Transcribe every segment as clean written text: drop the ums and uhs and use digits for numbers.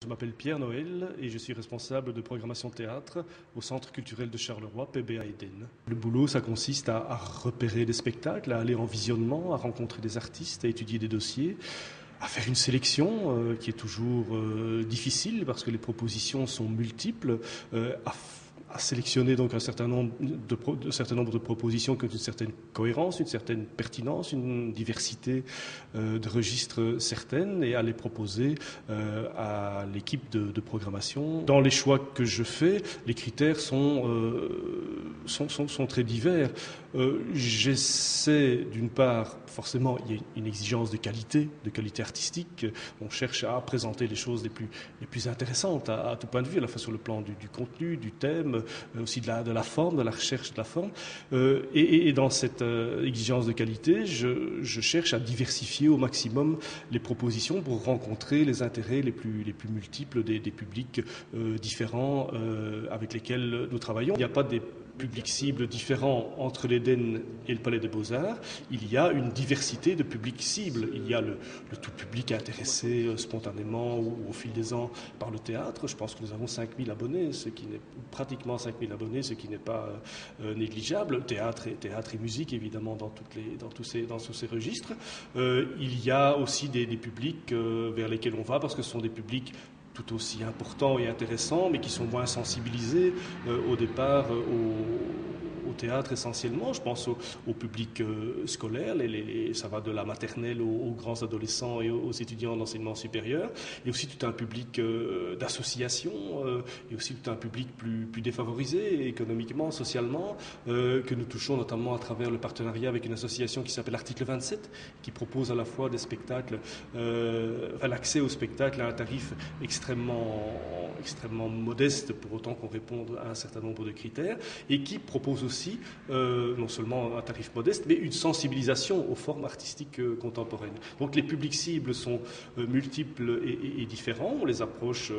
Je m'appelle Pierre Noël et je suis responsable de programmation théâtre au Centre culturel de Charleroi, PBA Eden. Le boulot, ça consiste à repérer des spectacles, à aller en visionnement, à rencontrer des artistes, à étudier des dossiers, à faire une sélection qui est toujours difficile parce que les propositions sont multiples, à sélectionner donc un certain nombre de propositions qui ont une certaine cohérence, une certaine pertinence, une diversité de registres certaines et à les proposer à l'équipe de programmation. Dans les choix que je fais, les critères sont très divers. J'essaie d'une part, forcément, il y a une exigence de qualité artistique. On cherche à présenter les choses les plus intéressantes à tout point de vue, à la fois sur le plan du contenu, du thème, aussi de la forme, de la recherche de la forme. Et dans cette exigence de qualité, je cherche à diversifier au maximum les propositions pour rencontrer les intérêts les plus multiples des publics différents avec lesquels nous travaillons. Il n'y a pas des publics cibles différents entre l'Éden et le Palais des Beaux-Arts. Il y a une diversité de publics cibles. Il y a le tout public intéressé spontanément ou au fil des ans par le théâtre. Je pense que nous avons 5000 abonnés, ce qui n'est pratiquement 5000 abonnés, ce qui n'est pas négligeable. Théâtre et musique, évidemment, dans tous ces registres. Il y a aussi des publics vers lesquels on va parce que ce sont des publics tout aussi importants et intéressants, mais qui sont moins sensibilisés au départ au théâtre essentiellement. Je pense au public scolaire, ça va de la maternelle aux grands adolescents et aux étudiants d'enseignement supérieur. Il y a aussi tout un public d'associations, et aussi tout un public plus défavorisé économiquement, socialement, que nous touchons notamment à travers le partenariat avec une association qui s'appelle Article 27, qui propose à la fois des spectacles, l'accès aux spectacles à un tarif extrêmement modeste, pour autant qu'on réponde à un certain nombre de critères, et qui propose aussi non seulement un tarif modeste, mais une sensibilisation aux formes artistiques contemporaines. Donc les publics cibles sont multiples et différents. On les approche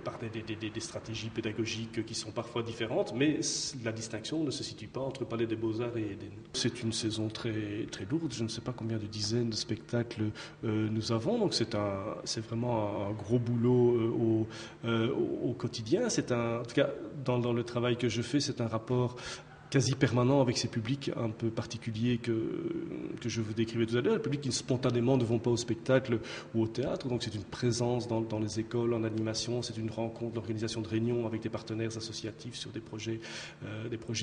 par des stratégies pédagogiques qui sont parfois différentes, mais la distinction ne se situe pas entre Palais des Beaux-Arts et Eden. C'est une saison très, très lourde. Je ne sais pas combien de dizaines de spectacles nous avons. Donc c'est vraiment un gros boulot au quotidien. En tout cas, dans le travail que je fais, c'est un rapport quasi permanent avec ces publics un peu particuliers que je vous décrivais tout à l'heure, les publics qui spontanément ne vont pas au spectacle ou au théâtre, donc c'est une présence dans les écoles, en animation, c'est une rencontre, l'organisation de réunions avec des partenaires associatifs sur des projets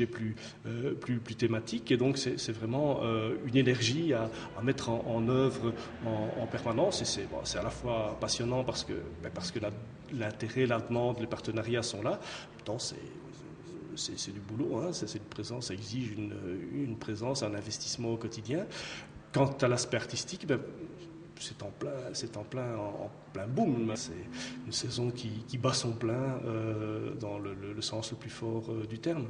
plus thématiques, et donc c'est vraiment une énergie à mettre en œuvre en permanence, et c'est à la fois passionnant parce que l'intérêt, la demande, les partenariats sont là, en même temps c'est du boulot, hein, c'est une présence, ça exige une présence, un investissement au quotidien. Quant à l'aspect artistique, c'est en plein boom. C'est une saison qui bat son plein dans le sens le plus fort du terme.